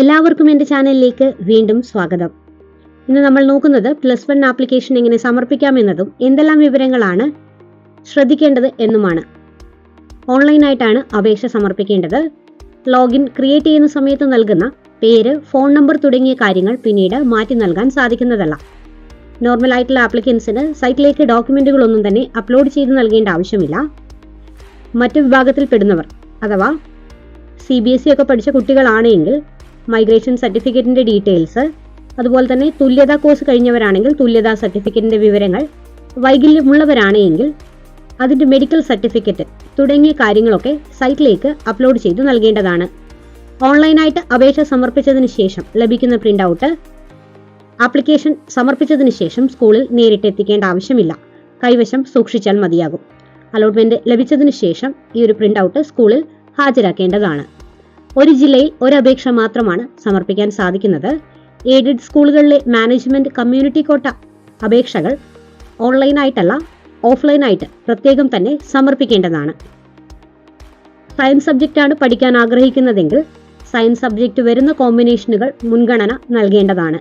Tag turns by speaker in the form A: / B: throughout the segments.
A: എല്ലാവർക്കും എൻ്റെ ചാനലിലേക്ക് വീണ്ടും സ്വാഗതം. ഇന്ന് നമ്മൾ നോക്കുന്നത് +1 ആപ്ലിക്കേഷൻ എങ്ങനെ സമർപ്പിക്കാമെന്നതും എന്തെല്ലാം വിവരങ്ങളാണ് ശ്രദ്ധിക്കേണ്ടത് എന്നുമാണ്. ഓൺലൈനായിട്ടാണ് അപേക്ഷ സമർപ്പിക്കേണ്ടത്. ലോഗിൻ ക്രിയേറ്റ് ചെയ്യുന്ന സമയത്ത് നൽകുന്ന പേര്, ഫോൺ നമ്പർ തുടങ്ങിയ കാര്യങ്ങൾ പിന്നീട് മാറ്റി നൽകാൻ സാധിക്കുന്നതല്ല. നോർമൽ ആയിട്ടുള്ള ആപ്ലിക്കൻസിന് സൈറ്റിലേക്ക് ഡോക്യുമെന്റുകളൊന്നും തന്നെ അപ്ലോഡ് ചെയ്ത് നൽകേണ്ട ആവശ്യമില്ല. മറ്റു വിഭാഗത്തിൽപ്പെടുന്നവർ അഥവാ CBSE ഒക്കെ പഠിച്ച കുട്ടികളാണെങ്കിൽ മൈഗ്രേഷൻ സർട്ടിഫിക്കറ്റിന്റെ ഡീറ്റെയിൽസ്, അതുപോലെ തന്നെ തുല്യതാ കോഴ്സ് കഴിഞ്ഞവരാണെങ്കിൽ തുല്യതാ സർട്ടിഫിക്കറ്റിന്റെ വിവരങ്ങൾ, വൈകല്യമുള്ളവരാണെങ്കിൽ അതിന്റെ മെഡിക്കൽ സർട്ടിഫിക്കറ്റ് തുടങ്ങിയ കാര്യങ്ങളൊക്കെ സൈറ്റിലേക്ക് അപ്ലോഡ് ചെയ്ത് നൽകേണ്ടതാണ്. ഓൺലൈനായിട്ട് അപേക്ഷ സമർപ്പിച്ചതിന് ശേഷം ലഭിക്കുന്ന പ്രിന്റ് ഔട്ട് ആപ്ലിക്കേഷൻ സമർപ്പിച്ചതിന് ശേഷം സ്കൂളിൽ നേരിട്ട് എത്തിക്കേണ്ട ആവശ്യമില്ല. കൈവശം സൂക്ഷിച്ചാൽ മതിയാകും. അലോട്ട്മെന്റ് ലഭിച്ചതിന് ശേഷം ഈ ഒരു പ്രിന്റ് ഔട്ട് സ്കൂളിൽ ഹാജരാക്കേണ്ടതാണ്. ഒരു ജില്ലയിൽ ഒരു അപേക്ഷ മാത്രമാണ് സമർപ്പിക്കാൻ സാധിക്കുന്നത്. എയ്ഡഡ് സ്കൂളുകളിലെ മാനേജ്മെന്റ് കമ്മ്യൂണിറ്റി കോട്ട അപേക്ഷകൾ ഓൺലൈനായിട്ടല്ല ഓഫ്ലൈനായിട്ട് പ്രത്യേകം തന്നെ സമർപ്പിക്കേണ്ടതാണ്. സയൻസ് സബ്ജക്റ്റാണ് പഠിക്കാൻ ആഗ്രഹിക്കുന്നതെങ്കിൽ സയൻസ് സബ്ജക്റ്റ് വരുന്ന കോമ്പിനേഷനുകൾ മുൻഗണന നൽകേണ്ടതാണ്.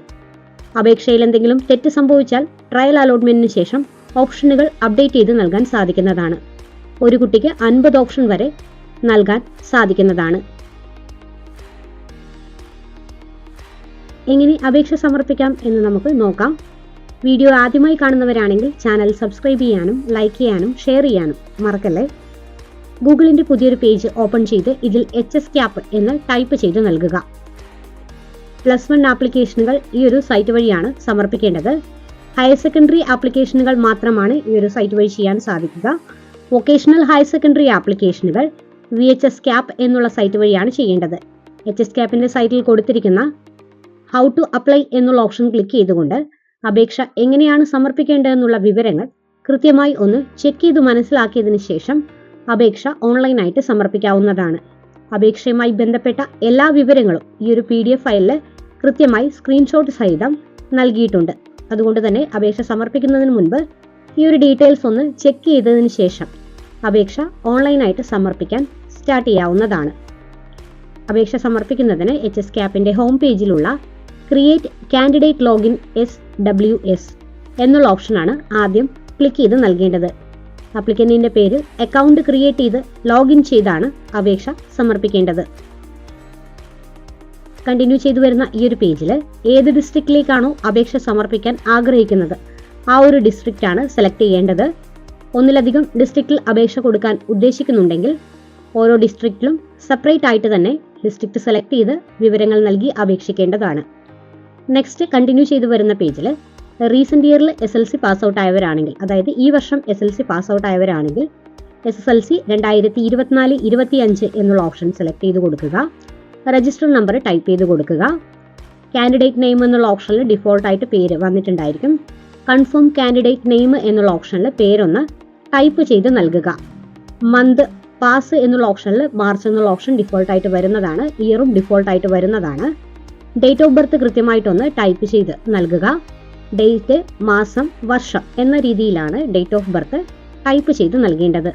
A: അപേക്ഷയിൽ എന്തെങ്കിലും തെറ്റ് സംഭവിച്ചാൽ ട്രയൽ അലോട്ട്മെന്റിന് ശേഷം ഓപ്ഷനുകൾ അപ്ഡേറ്റ് ചെയ്ത് നൽകാൻ സാധിക്കുന്നതാണ്. ഒരു കുട്ടിക്ക് 50 ഓപ്ഷൻ വരെ നൽകാൻ സാധിക്കുന്നതാണ്. എങ്ങനെ അപേക്ഷ സമർപ്പിക്കാം എന്ന് നമുക്ക് നോക്കാം. വീഡിയോ ആദ്യമായി കാണുന്നവരാണെങ്കിൽ ചാനൽ സബ്സ്ക്രൈബ് ചെയ്യാനും ലൈക്ക് ചെയ്യാനും ഷെയർ ചെയ്യാനും മറക്കല്ലേ. ഗൂഗിളിന്റെ പുതിയൊരു പേജ് ഓപ്പൺ ചെയ്ത് ഇതിൽ HSCAP എന്ന് ടൈപ്പ് ചെയ്ത് നൽകുക. +1 ആപ്ലിക്കേഷനുകൾ ഈ ഒരു സൈറ്റ് വഴിയാണ് സമർപ്പിക്കേണ്ടത്. ഹയർ സെക്കൻഡറി ആപ്ലിക്കേഷനുകൾ മാത്രമാണ് ഈ ഒരു സൈറ്റ് വഴി ചെയ്യാൻ സാധിക്കുക. വൊക്കേഷണൽ ഹയർ സെക്കൻഡറി ആപ്ലിക്കേഷനുകൾ VHSCAP എന്നുള്ള സൈറ്റ് വഴിയാണ് ചെയ്യേണ്ടത്. HSCAPന്റെ സൈറ്റിൽ കൊടുത്തിരിക്കുന്ന ഹൗ ടു അപ്ലൈ എന്നുള്ള ഓപ്ഷൻ ക്ലിക്ക് ചെയ്തുകൊണ്ട് അപേക്ഷ എങ്ങനെയാണ് സമർപ്പിക്കേണ്ടതെന്നുള്ള വിവരങ്ങൾ കൃത്യമായി ഒന്ന് ചെക്ക് ചെയ്ത് മനസ്സിലാക്കിയതിനു ശേഷം അപേക്ഷ ഓൺലൈനായിട്ട് സമർപ്പിക്കാവുന്നതാണ്. അപേക്ഷയുമായി ബന്ധപ്പെട്ട എല്ലാ വിവരങ്ങളും ഈ ഒരു PDF ഫയലിൽ കൃത്യമായി സ്ക്രീൻഷോട്ട് സഹിതം നൽകിയിട്ടുണ്ട്. അതുകൊണ്ട് തന്നെ അപേക്ഷ സമർപ്പിക്കുന്നതിന് മുൻപ് ഈ ഒരു ഡീറ്റെയിൽസ് ഒന്ന് ചെക്ക് ചെയ്തതിന് ശേഷം അപേക്ഷ ഓൺലൈനായിട്ട് സമർപ്പിക്കാൻ സ്റ്റാർട്ട് ചെയ്യാവുന്നതാണ്. അപേക്ഷ സമർപ്പിക്കുന്നതിന് HSCAPന്റെ ഹോം പേജിലുള്ള ക്രിയേറ്റ് കാൻഡിഡേറ്റ് ലോഗിൻ SWS എന്നുള്ള ഓപ്ഷനാണ് ആദ്യം ക്ലിക്ക് ചെയ്ത് നൽകേണ്ടത്. ആപ്ലിക്കന്റിന്റെ പേരിൽ അക്കൗണ്ട് ക്രിയേറ്റ് ചെയ്ത് ലോഗിൻ ചെയ്താണ് അപേക്ഷ സമർപ്പിക്കേണ്ടത്. കണ്ടിന്യൂ ചെയ്തു വരുന്ന ഈ ഒരു പേജിൽ ഏത് ഡിസ്ട്രിക്റ്റിലേക്കാണോ അപേക്ഷ സമർപ്പിക്കാൻ ആഗ്രഹിക്കുന്നത് ആ ഒരു ഡിസ്ട്രിക്റ്റ് ആണ് സെലക്ട് ചെയ്യേണ്ടത്. ഒന്നിലധികം ഡിസ്ട്രിക്റ്റിൽ അപേക്ഷ കൊടുക്കാൻ ഉദ്ദേശിക്കുന്നുണ്ടെങ്കിൽ ഓരോ ഡിസ്ട്രിക്റ്റിലും സെപ്പറേറ്റ് ആയിട്ട് തന്നെ ഡിസ്ട്രിക്റ്റ് സെലക്ട് ചെയ്ത് വിവരങ്ങൾ നൽകി അപേക്ഷിക്കേണ്ടതാണ്. നെക്സ്റ്റ് കണ്ടിന്യൂ ചെയ്തു വരുന്ന പേജിൽ റീസെന്റ് ഇയറിൽ SLC പാസ് ഔട്ട് ആയവരാണെങ്കിൽ, അതായത് ഈ വർഷം SLC പാസ് ഔട്ട് ആയവരാണെങ്കിൽ SSLC 2024-25 എന്നുള്ള ഓപ്ഷൻ സെലക്ട് ചെയ്ത് കൊടുക്കുക. രജിസ്റ്റർ നമ്പർ ടൈപ്പ് ചെയ്ത് കൊടുക്കുക. കാൻഡിഡേറ്റ് നെയിം എന്നുള്ള ഓപ്ഷനിൽ ഡിഫോൾട്ട് ആയിട്ട് പേര് വന്നിട്ടുണ്ടായിരിക്കും. കൺഫേം കാൻഡിഡേറ്റ് നെയിം എന്നുള്ള ഓപ്ഷനിൽ പേരൊന്ന് ടൈപ്പ് ചെയ്ത് നൽകുക. മന്ത് പാസ് എന്നുള്ള ഓപ്ഷനിൽ മാർച്ച് എന്നുള്ള ഓപ്ഷൻ ഡിഫോൾട്ട് ആയിട്ട് വരുന്നതാണ്. ഇയറും ഡിഫോൾട്ട് ആയിട്ട് വരുന്നതാണ്. ഡേറ്റ് ഓഫ് ബർത്ത് കൃത്യമായിട്ടൊന്ന് ടൈപ്പ് ചെയ്ത് നൽകുക. ഡേറ്റ്, മാസം, വർഷം എന്ന രീതിയിലാണ് ഡേറ്റ് ഓഫ് ബർത്ത് ടൈപ്പ് ചെയ്ത് നൽകേണ്ടത്.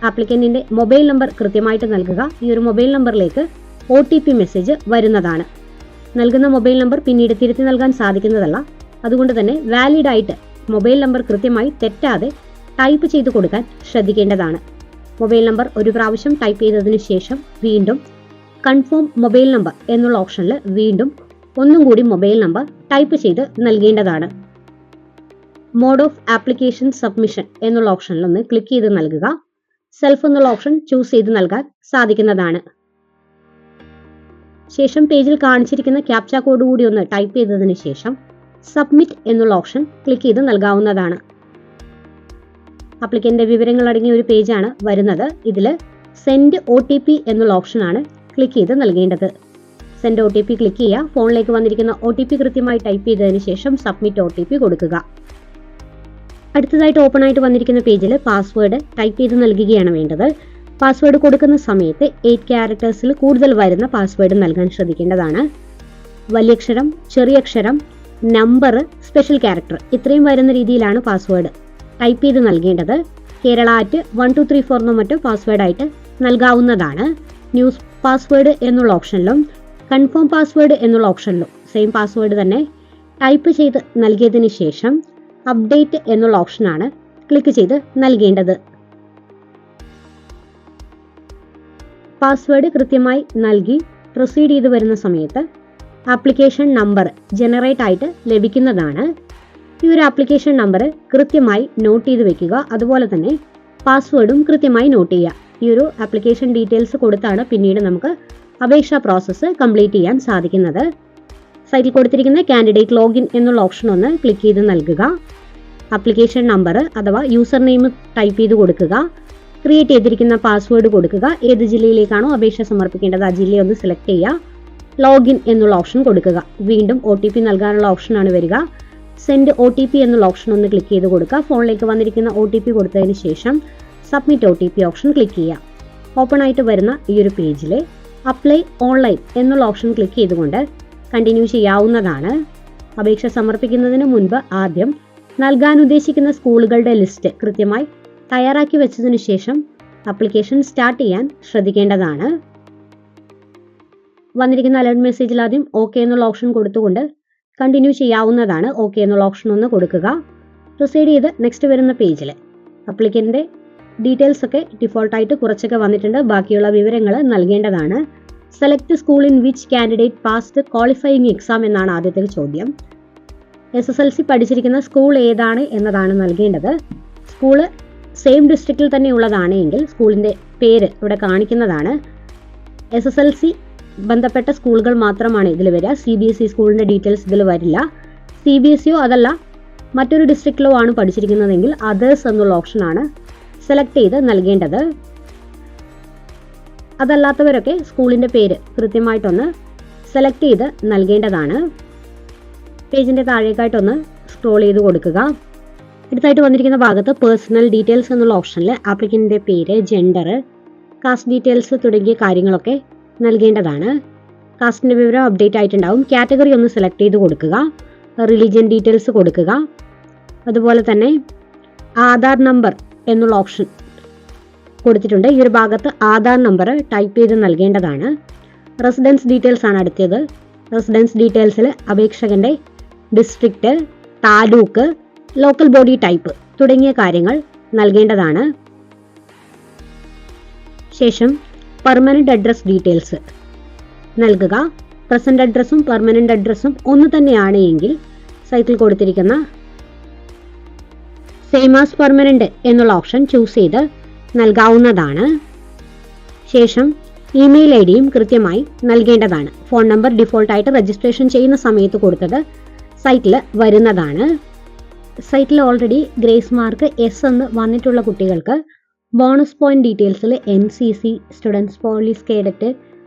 A: ആപ്ലിക്കന്റിന്റെ മൊബൈൽ നമ്പർ കൃത്യമായിട്ട് നൽകുക. ഈ ഒരു മൊബൈൽ നമ്പറിലേക്ക് OTP മെസ്സേജ് വരുന്നതാണ്. നൽകുന്ന മൊബൈൽ നമ്പർ പിന്നീട് തിരുത്തി നൽകാൻ സാധിക്കുന്നതല്ല. അതുകൊണ്ട് തന്നെ വാലിഡ് ആയിട്ട് മൊബൈൽ നമ്പർ കൃത്യമായി തെറ്റാതെ ടൈപ്പ് ചെയ്ത് കൊടുക്കാൻ ശ്രദ്ധിക്കേണ്ടതാണ്. മൊബൈൽ നമ്പർ ഒരു പ്രാവശ്യം ടൈപ്പ് ചെയ്തതിനു ശേഷം വീണ്ടും കൺഫേം മൊബൈൽ നമ്പർ എന്നുള്ള ഓപ്ഷനിൽ വീണ്ടും ഒന്നും കൂടി മൊബൈൽ നമ്പർ ടൈപ്പ് ചെയ്ത് നൽകേണ്ടതാണ്. മോഡ് ഓഫ് ആപ്ലിക്കേഷൻ സബ്മിഷൻ എന്നുള്ള ഓപ്ഷനിൽ ഒന്ന് ക്ലിക്ക് ചെയ്ത് നൽകുക. സെൽഫ് എന്നുള്ള ഓപ്ഷൻ ചൂസ് ചെയ്ത് നൽകാൻ സാധിക്കുന്നതാണ്. ശേഷം പേജിൽ കാണിച്ചിരിക്കുന്ന ക്യാപ്ച കോഡ് കൂടി ഒന്ന് ടൈപ്പ് ചെയ്തതിനു ശേഷം സബ്മിറ്റ് എന്നുള്ള ഓപ്ഷൻ ക്ലിക്ക് ചെയ്ത് നൽകാവുന്നതാണ്. ആപ്ലിക്കന്റെ വിവരങ്ങൾ അടങ്ങിയ ഒരു പേജാണ് വരുന്നത്. ഇതിൽ സെൻഡ് OTP എന്നുള്ള ഓപ്ഷനാണ് ക്ലിക്ക് ചെയ്ത് നൽകേണ്ടത്. സെൻഡ് OTP ക്ലിക്ക് ചെയ്യുക. ഫോണിലേക്ക് വന്നിരിക്കുന്ന OTP കൃത്യമായി ടൈപ്പ് ചെയ്തതിന് ശേഷം സബ്മിറ്റ് OTP കൊടുക്കുക. അടുത്തതായിട്ട് ഓപ്പൺ ആയിട്ട് വന്നിരിക്കുന്ന പേജിൽ പാസ്വേഡ് ടൈപ്പ് ചെയ്ത് നൽകുകയാണ് വേണ്ടത്. പാസ്വേഡ് കൊടുക്കുന്ന സമയത്ത് 8 ക്യാരക്ടേഴ്സിൽ കൂടുതൽ വരുന്ന പാസ്വേഡ് നൽകാൻ ശ്രദ്ധിക്കേണ്ടതാണ്. വലിയക്ഷരം, ചെറിയക്ഷരം, നമ്പർ, സ്പെഷ്യൽ ക്യാരക്ടർ ഇത്രയും വരുന്ന രീതിയിലാണ് പാസ്വേഡ് ടൈപ്പ് ചെയ്ത് നൽകേണ്ടത്. Kerala@1234 മറ്റോ പാസ്വേഡായിട്ട് നൽകാവുന്നതാണ്. ന്യൂസ് പാസ്വേഡ് എന്നുള്ള ഓപ്ഷനിലും കൺഫേം പാസ്വേഡ് എന്നുള്ള ഓപ്ഷനിലും സെയിം പാസ്വേഡ് തന്നെ ടൈപ്പ് ചെയ്ത് നൽകിയതിന് ശേഷം അപ്ഡേറ്റ് എന്നുള്ള ഓപ്ഷനാണ് ക്ലിക്ക് ചെയ്ത് നൽകേണ്ടത്. പാസ്വേഡ് കൃത്യമായി നൽകി പ്രൊസീഡ് ചെയ്ത് വരുന്ന സമയത്ത് ആപ്ലിക്കേഷൻ നമ്പർ ജനറേറ്റ് ആയിട്ട് ലഭിക്കുന്നതാണ്. ഈ ഒരു ആപ്ലിക്കേഷൻ നമ്പർ കൃത്യമായി നോട്ട് ചെയ്ത് വെക്കുക. അതുപോലെ തന്നെ പാസ്വേഡും കൃത്യമായി നോട്ട് ചെയ്യുക. ഈ ഒരു ആപ്ലിക്കേഷൻ ഡീറ്റെയിൽസ് കൊടുത്താണ് പിന്നീട് നമുക്ക് അപേക്ഷാ പ്രോസസ്സ് കംപ്ലീറ്റ് ചെയ്യാൻ സാധിക്കുന്നത്. സൈറ്റിൽ കൊടുത്തിരിക്കുന്ന കാൻഡിഡേറ്റ് ലോഗിൻ എന്നുള്ള ഓപ്ഷൻ ഒന്ന് ക്ലിക്ക് ചെയ്ത് നൽകുക. ആപ്ലിക്കേഷൻ നമ്പർ അഥവാ യൂസർ നെയിം ടൈപ്പ് ചെയ്ത് കൊടുക്കുക. ക്രിയേറ്റ് ചെയ്തിരിക്കുന്ന പാസ്വേഡ് കൊടുക്കുക. ഏത് ജില്ലയിലേക്കാണോ അപേക്ഷ സമർപ്പിക്കേണ്ടത് ആ ജില്ലയെ ഒന്ന് സെലക്ട് ചെയ്യുക. ലോഗിൻ എന്നുള്ള ഓപ്ഷൻ കൊടുക്കുക. വീണ്ടും OTP നൽകാനുള്ള ഓപ്ഷനാണ് വരിക. സെൻഡ് OTP എന്നുള്ള ഓപ്ഷൻ ഒന്ന് ക്ലിക്ക് ചെയ്ത് കൊടുക്കുക. ഫോണിലേക്ക് വന്നിരിക്കുന്ന OTP കൊടുത്തതിന് ശേഷം സബ്മിറ്റ് OTP ഓപ്ഷൻ ക്ലിക്ക് ചെയ്യുക. ഓപ്പൺ ആയിട്ട് വരുന്ന ഈ ഒരു പേജിൽ അപ്ലൈ ഓൺലൈൻ എന്നുള്ള ഓപ്ഷൻ ക്ലിക്ക് ചെയ്തുകൊണ്ട് കണ്ടിന്യൂ ചെയ്യാവുന്നതാണ്. അപേക്ഷ സമർപ്പിക്കുന്നതിന് മുൻപ് ആദ്യം നൽകാൻ ഉദ്ദേശിക്കുന്ന സ്കൂളുകളുടെ ലിസ്റ്റ് കൃത്യമായി തയ്യാറാക്കി വെച്ചതിന് ശേഷം ആപ്ലിക്കേഷൻ സ്റ്റാർട്ട് ചെയ്യാൻ ശ്രദ്ധിക്കേണ്ടതാണ്. വന്നിരിക്കുന്ന അലേർട്ട് മെസ്സേജിൽ ആദ്യം ഓക്കെ എന്നുള്ള ഓപ്ഷൻ കൊടുത്തുകൊണ്ട് കണ്ടിന്യൂ ചെയ്യാവുന്നതാണ്. ഓക്കെ എന്നുള്ള ഓപ്ഷൻ ഒന്ന് കൊടുക്കുക. പ്രൊസീഡ് ചെയ്ത് നെക്സ്റ്റ് വരുന്ന പേജിൽ അപ്ലിക്കൻ്റെ ഡീറ്റെയിൽസ് ഒക്കെ ഡിഫോൾട്ടായിട്ട് കുറച്ചൊക്കെ വന്നിട്ടുണ്ട്. ബാക്കിയുള്ള വിവരങ്ങൾ നൽകേണ്ടതാണ്. Select school in which candidate passed qualifying exam എന്നാണ് ആദ്യത്തെ ചോദ്യം. SSLC പഠിച്ചിരിക്കുന്ന സ്കൂൾ ഏതാണ് എന്നതാണ് നൽകേണ്ടത്. സ്കൂള് സെയിം ഡിസ്ട്രിക്റ്റിൽ തന്നെ ഉള്ളതാണെങ്കിൽ സ്കൂളിൻ്റെ പേര് ഇവിടെ കാണിക്കുന്നതാണ്. SSLC ബന്ധപ്പെട്ട സ്കൂളുകൾ മാത്രമാണ് ഇതിൽ വരിക. CBSE സ്കൂളിൻ്റെ ഡീറ്റെയിൽസ് ഇതിൽ വരില്ല. CBSEയോ അതല്ല മറ്റൊരു ഡിസ്ട്രിക്റ്റിലോ ആണ് പഠിച്ചിരിക്കുന്നതെങ്കിൽ അതേഴ്സ് എന്നുള്ള ഓപ്ഷനാണ് സെലക്ട് ചെയ്ത് നൽകേണ്ടത്. അതല്ലാത്തവരൊക്കെ സ്കൂളിൻ്റെ പേര് കൃത്യമായിട്ടൊന്ന് സെലക്ട് ചെയ്ത് നൽകേണ്ടതാണ്. പേജിൻ്റെ താഴേക്കായിട്ടൊന്ന് സ്ക്രോൾ ചെയ്ത് കൊടുക്കുക. അടുത്തായിട്ട് വന്നിരിക്കുന്ന ഭാഗത്ത് പേഴ്സണൽ ഡീറ്റെയിൽസ് എന്നുള്ള ഓപ്ഷനിൽ ആപ്ലിക്കൻ്റെ പേര്, ജെൻഡർ, കാസ്റ്റ് ഡീറ്റെയിൽസ് തുടങ്ങിയ കാര്യങ്ങളൊക്കെ നൽകേണ്ടതാണ്. കാസ്റ്റിൻ്റെ വിവരം അപ്ഡേറ്റ് ആയിട്ടുണ്ടാവും. കാറ്റഗറി ഒന്ന് സെലക്ട് ചെയ്ത് കൊടുക്കുക. റിലീജിയൻ ഡീറ്റെയിൽസ് കൊടുക്കുക. അതുപോലെ തന്നെ ആധാർ നമ്പർ എന്നുള്ള ഓപ്ഷൻ കൊടുത്തിട്ടുണ്ട്. ഈ ഒരു ഭാഗത്ത് ആധാർ നമ്പർ ടൈപ്പ് ചെയ്ത് നൽകേണ്ടതാണ്. റെസിഡൻസ് ഡീറ്റെയിൽസ് ആണ് അടുത്തത്. റെസിഡൻസ് ഡീറ്റെയിൽസിൽ അപേക്ഷകൻ്റെ district, taluk, local body type തുടങ്ങിയ കാര്യങ്ങൾ നൽകേണ്ടതാണ്. ശേഷം പെർമനന്റ് അഡ്രസ് ഡീറ്റെയിൽസ് നൽകുക. പ്രസന്റ് അഡ്രസ്സും പെർമനന്റ് അഡ്രസ്സും ഒന്ന് തന്നെയാണ് എങ്കിൽ സൈറ്റിൽ കൊടുത്തിരിക്കുന്ന സെയിം ആസ് പെർമനന്റ് എന്നുള്ള ഓപ്ഷൻ ചൂസ് ചെയ്ത് നൽകാവുന്നതാണ്. ശേഷം ഇമെയിൽ ID കൃത്യമായി നൽകേണ്ടതാണ്. ഫോൺ നമ്പർ ഡിഫോൾട്ടായിട്ട് രജിസ്ട്രേഷൻ ചെയ്യുന്ന സമയത്ത് കൊടുത്തത് സൈറ്റിൽ വരുന്നതാണ്. സൈറ്റിൽ ഓൾറെഡി ഗ്രേസ് മാർക്ക് S എന്ന് വന്നിട്ടുള്ള കുട്ടികൾക്ക് ബോണസ് പോയിന്റ് ഡീറ്റെയിൽസിൽ NCC, സ്റ്റുഡൻസ് പോലീസ് കേഡറ്റ്,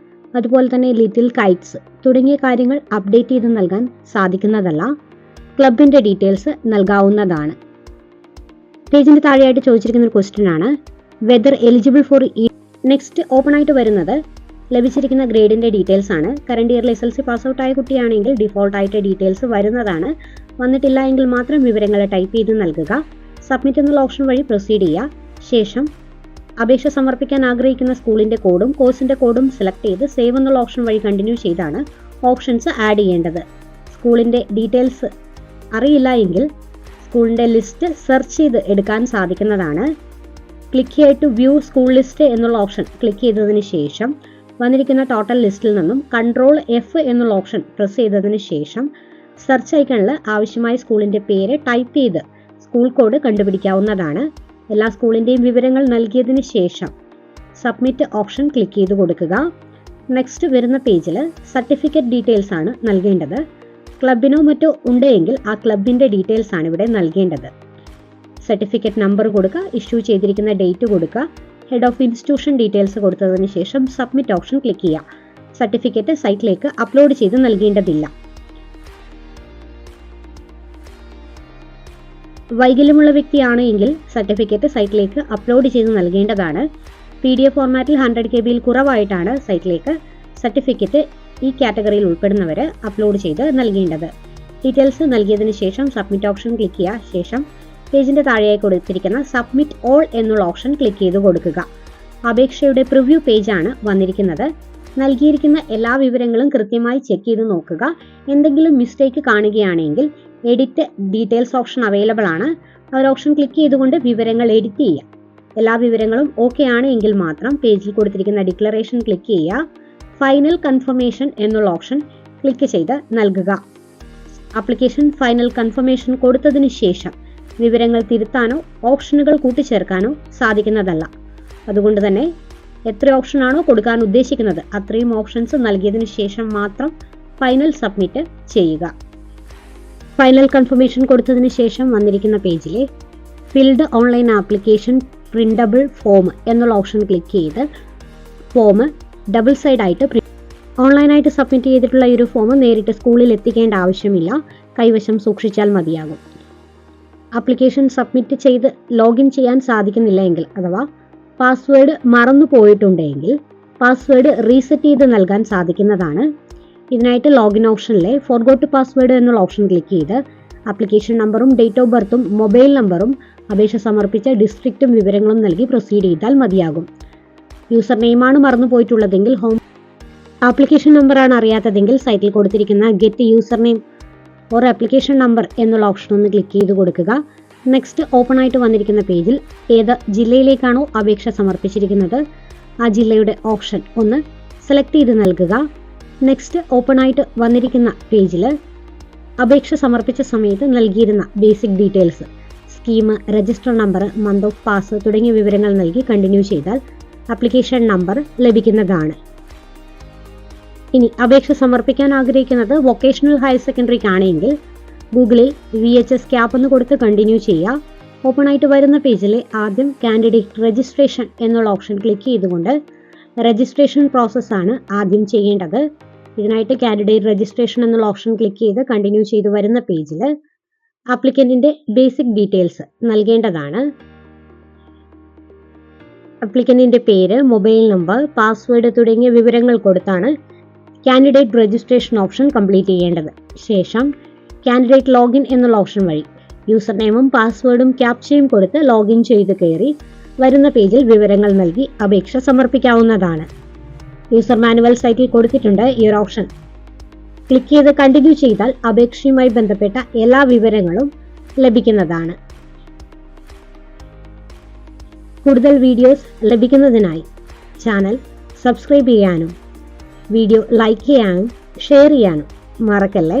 A: അതുപോലെ തന്നെ ലിറ്റിൽ കൈറ്റ്സ് തുടങ്ങിയ കാര്യങ്ങൾ അപ്ഡേറ്റ് ചെയ്ത് നൽകാൻ സാധിക്കുന്നതല്ല. ക്ലബിൻ്റെ ഡീറ്റെയിൽസ് നൽകാവുന്നതാണ്. പേജിൻ്റെ താഴെയായിട്ട് ചോദിച്ചിരിക്കുന്ന ഒരു ക്വസ്റ്റ്യൻ ആണ് whether eligible for next open ആയിട്ട് വരുന്നത് ലഭിച്ചിരിക്കുന്ന ഗ്രേഡിൻ്റെ ഡീറ്റെയിൽസ് ആണ്. കറണ്ട് ഇയറിൽ SLC പാസ് ഔട്ട് ആയ കുട്ടിയാണെങ്കിൽ ഡിഫോൾട്ടായിട്ട് ഡീറ്റെയിൽസ് വരുന്നതാണ്. വന്നിട്ടില്ല എങ്കിൽ മാത്രം വിവരങ്ങൾ ടൈപ്പ് ചെയ്ത് നൽകുക. സബ്മിറ്റ് എന്നുള്ള ഓപ്ഷൻ വഴി പ്രൊസീഡ് ചെയ്യുക. ശേഷം അപേക്ഷ സമർപ്പിക്കാൻ ആഗ്രഹിക്കുന്ന സ്കൂളിൻ്റെ കോഡും കോഴ്സിൻ്റെ കോഡും സെലക്ട് ചെയ്ത് സേവ് എന്നുള്ള ഓപ്ഷൻ വഴി കണ്ടിന്യൂ ചെയ്താണ് ഓപ്ഷൻസ് ആഡ് ചെയ്യേണ്ടത്. സ്കൂളിൻ്റെ ഡീറ്റെയിൽസ് അറിയില്ല എങ്കിൽ സ്കൂളിൻ്റെ ലിസ്റ്റ് സെർച്ച് ചെയ്ത് എടുക്കാൻ സാധിക്കുന്നതാണ്. Click here to view school list എന്നുള്ള ഓപ്ഷൻ ക്ലിക്ക് ചെയ്തതിന് ശേഷം വന്നിരിക്കുന്ന ടോട്ടൽ ലിസ്റ്റിൽ നിന്നും Ctrl F എന്നുള്ള ഓപ്ഷൻ പ്രസ് ചെയ്തതിന് ശേഷം സെർച്ച് ഐക്കണിൽ ആവശ്യമായ സ്കൂളിൻ്റെ പേര് ടൈപ്പ് ചെയ്ത് സ്കൂൾ കോഡ് കണ്ടുപിടിക്കാവുന്നതാണ്. എല്ലാ സ്കൂളിൻ്റെയും വിവരങ്ങൾ നൽകിയതിന് ശേഷം സബ്മിറ്റ് ഓപ്ഷൻ ക്ലിക്ക് ചെയ്ത് കൊടുക്കുക. നെക്സ്റ്റ് വരുന്ന പേജിൽ സർട്ടിഫിക്കറ്റ് ഡീറ്റെയിൽസ് ആണ് നൽകേണ്ടത്. ക്ലബിനോ മറ്റോ ഉണ്ടെങ്കിൽ ആ ക്ലബിൻ്റെ ഡീറ്റെയിൽസ് ആണ് ഇവിടെ നൽകേണ്ടത്. സർട്ടിഫിക്കറ്റ് നമ്പർ കൊടുക്കുക, ഇഷ്യൂ ചെയ്തിരിക്കുന്ന ഡേറ്റ് കൊടുക്കുക, ഹെഡ് ഓഫ് ഇൻസ്റ്റിറ്റ്യൂഷൻ ഡീറ്റെയിൽസ് കൊടുത്തതിന് ശേഷം സബ്മിറ്റ് ഓപ്ഷൻ ക്ലിക്ക് ചെയ്യുക. സർട്ടിഫിക്കറ്റ് സൈറ്റിലേക്ക് അപ്ലോഡ് ചെയ്ത് നൽകേണ്ടതില്ല. വൈകല്യമുള്ള വ്യക്തിയാണ് എങ്കിൽ സർട്ടിഫിക്കറ്റ് സൈറ്റിലേക്ക് അപ്ലോഡ് ചെയ്ത് നൽകേണ്ടതാണ്. PDF ഫോർമാറ്റിൽ 100 KB കുറവായിട്ടാണ് സൈറ്റിലേക്ക് സർട്ടിഫിക്കറ്റ് ഈ കാറ്റഗറിയിൽ ഉൾപ്പെടുന്നവർ അപ്ലോഡ് ചെയ്ത് നൽകേണ്ടത്. ഡീറ്റെയിൽസ് നൽകിയതിന് ശേഷം സബ്മിറ്റ് ഓപ്ഷൻ ക്ലിക്ക് ചെയ്യുക. ശേഷം പേജിൻ്റെ താഴെയായി കൊടുത്തിരിക്കുന്ന സബ്മിറ്റ് ഓൾ എന്നുള്ള ഓപ്ഷൻ ക്ലിക്ക് ചെയ്ത് കൊടുക്കുക. അപേക്ഷയുടെ പ്രിവ്യൂ പേജാണ് വന്നിരിക്കുന്നത്. നൽകിയിരിക്കുന്ന എല്ലാ വിവരങ്ങളും കൃത്യമായി ചെക്ക് ചെയ്ത് നോക്കുക. എന്തെങ്കിലും മിസ്റ്റേക്ക് കാണുകയാണെങ്കിൽ എഡിറ്റ് ഡീറ്റെയിൽസ് ഓപ്ഷൻ അവൈലബിൾ ആണ്. ആ ഒരു ഓപ്ഷൻ ക്ലിക്ക് ചെയ്തുകൊണ്ട് വിവരങ്ങൾ എഡിറ്റ് ചെയ്യുക. എല്ലാ വിവരങ്ങളും ഓക്കെ ആണ് എങ്കിൽ മാത്രം പേജിൽ കൊടുത്തിരിക്കുന്ന ഡിക്ലറേഷൻ ക്ലിക്ക് ചെയ്യുക. ഫൈനൽ കൺഫർമേഷൻ എന്നുള്ള ഓപ്ഷൻ ക്ലിക്ക് ചെയ്ത് നൽകുക. ആപ്ലിക്കേഷൻ ഫൈനൽ കൺഫർമേഷൻ കൊടുത്തതിന് ശേഷം വിവരങ്ങൾ തിരുത്താനോ ഓപ്ഷനുകൾ കൂട്ടിച്ചേർക്കാനോ സാധിക്കുന്നതല്ല. അതുകൊണ്ട് തന്നെ എത്ര ഓപ്ഷനാണോ കൊടുക്കാൻ ഉദ്ദേശിക്കുന്നത് അത്രയും ഓപ്ഷൻസ് നൽകിയതിനു ശേഷം മാത്രം ഫൈനൽ സബ്മിറ്റ് ചെയ്യുക. ഫൈനൽ കൺഫർമേഷൻ കൊടുത്തതിന് ശേഷം വന്നിരിക്കുന്ന പേജിലെ filled online application printable form എന്നുള്ള ഓപ്ഷൻ ക്ലിക്ക് ചെയ്ത് ഫോം ഡബിൾ സൈഡ് ആയിട്ട് ഓൺലൈനായിട്ട് സബ്മിറ്റ് ചെയ്തിട്ടുള്ള ഈ ഒരു ഫോം നേരിട്ട് സ്കൂളിൽ എത്തിക്കേണ്ട ആവശ്യമില്ല, കൈവശം സൂക്ഷിച്ചാൽ മതിയാകും. ആപ്ലിക്കേഷൻ സബ്മിറ്റ് ചെയ്ത് ലോഗിൻ ചെയ്യാൻ സാധിക്കുന്നില്ല എങ്കിൽ അഥവാ പാസ്വേഡ് മറന്നു പോയിട്ടുണ്ടെങ്കിൽ പാസ്വേഡ് റീസെറ്റ് ചെയ്ത് നൽകാൻ സാധിക്കുന്നതാണ്. ഇതിനായിട്ട് ലോഗിൻ ഓപ്ഷനിലെ ഫോർഗോട്ട് പാസ്വേഡ് എന്നുള്ള ഓപ്ഷൻ ക്ലിക്ക് ചെയ്ത് ആപ്ലിക്കേഷൻ നമ്പറും ഡേറ്റ് ഓഫ് ബർത്തും മൊബൈൽ നമ്പറും അപേക്ഷ സമർപ്പിച്ച ഡിസ്ട്രിക്റ്റും വിവരങ്ങളും നൽകി പ്രൊസീഡ് ചെയ്താൽ മതിയാകും. യൂസർ നെയിമാണ് മറന്നു പോയിട്ടുള്ളതെങ്കിൽ ഹോം ആപ്ലിക്കേഷൻ നമ്പറാണ് അറിയാത്തതെങ്കിൽ സൈറ്റിൽ കൊടുത്തിരിക്കുന്ന get user name or application number എന്നുള്ള ഓപ്ഷൻ ഒന്ന് ക്ലിക്ക് ചെയ്ത് കൊടുക്കുക. നെക്സ്റ്റ് ഓപ്പൺ ആയിട്ട് വന്നിരിക്കുന്ന പേജിൽ ഏത് ജില്ലയിലേക്കാണോ അപേക്ഷ സമർപ്പിച്ചിരിക്കുന്നത് ആ ജില്ലയുടെ ഓപ്ഷൻ ഒന്ന് സെലക്ട് ചെയ്ത് നൽകുക. നെക്സ്റ്റ് ഓപ്പൺ ആയിട്ട് വന്നിരിക്കുന്ന പേജിൽ അപേക്ഷ സമർപ്പിച്ച സമയത്ത് നൽകിയിരുന്ന basic details, scheme, register number, month of pass തുടങ്ങിയ വിവരങ്ങൾ നൽകി കണ്ടിന്യൂ ചെയ്താൽ ആപ്ലിക്കേഷൻ നമ്പർ ലഭിക്കുന്നതാണ്. ഇനി അപേക്ഷ സമർപ്പിക്കാൻ ആഗ്രഹിക്കുന്നത് വൊക്കേഷണൽ ഹയർ സെക്കൻഡറിക്കാണെങ്കിൽ ഗൂഗിളിൽ VHS ക്യാപ് എന്ന് കൊടുത്ത് കണ്ടിന്യൂ ചെയ്യുക. ഓപ്പൺ ആയിട്ട് വരുന്ന പേജിൽ ആദ്യം കാൻഡിഡേറ്റ് രജിസ്ട്രേഷൻ എന്നുള്ള ഓപ്ഷൻ ക്ലിക്ക് ചെയ്തുകൊണ്ട് രജിസ്ട്രേഷൻ പ്രോസസ്സാണ് ആദ്യം ചെയ്യേണ്ടത്. ഇതിനായിട്ട് കാൻഡിഡേറ്റ് രജിസ്ട്രേഷൻ എന്നുള്ള ഓപ്ഷൻ ക്ലിക്ക് ചെയ്ത് കണ്ടിന്യൂ ചെയ്ത് വരുന്ന പേജിൽ ആപ്ലിക്കന്റിന്റെ ബേസിക് ഡീറ്റെയിൽസ് നൽകേണ്ടതാണ്. ആപ്ലിക്കന്റിന്റെ പേര്, മൊബൈൽ നമ്പർ, പാസ്വേഡ് തുടങ്ങിയ വിവരങ്ങൾ കൊടുത്താണ് കാൻഡിഡേറ്റ് രജിസ്ട്രേഷൻ ഓപ്ഷൻ കംപ്ലീറ്റ് ചെയ്യേണ്ടത്. ശേഷം കാൻഡിഡേറ്റ് ലോഗിൻ എന്നുള്ള ഓപ്ഷൻ വഴി യൂസർ നെയിമും പാസ്വേഡും ക്യാപ്ചയും കൊടുത്ത് ലോഗിൻ ചെയ്ത് കയറി വരുന്ന പേജിൽ വിവരങ്ങൾ നൽകി അപേക്ഷ സമർപ്പിക്കാവുന്നതാണ്. യൂസർ മാനുവൽ സൈറ്റിൽ കൊടുത്തിട്ടുണ്ട് ഈ ഒരു ഓപ്ഷൻ. ക്ലിക്ക് ചെയ്ത് കണ്ടിന്യൂ ചെയ്താൽ അപേക്ഷയുമായി ബന്ധപ്പെട്ട എല്ലാ വിവരങ്ങളും ലഭിക്കുന്നതാണ്. കൂടുതൽ വീഡിയോസ് ലഭിക്കുന്നതിനായി ചാനൽ സബ്സ്ക്രൈബ് ചെയ്യാനും വീഡിയോ ലൈക്ക് ചെയ്യാനും ഷെയർ ചെയ്യാനും മറക്കല്ലേ.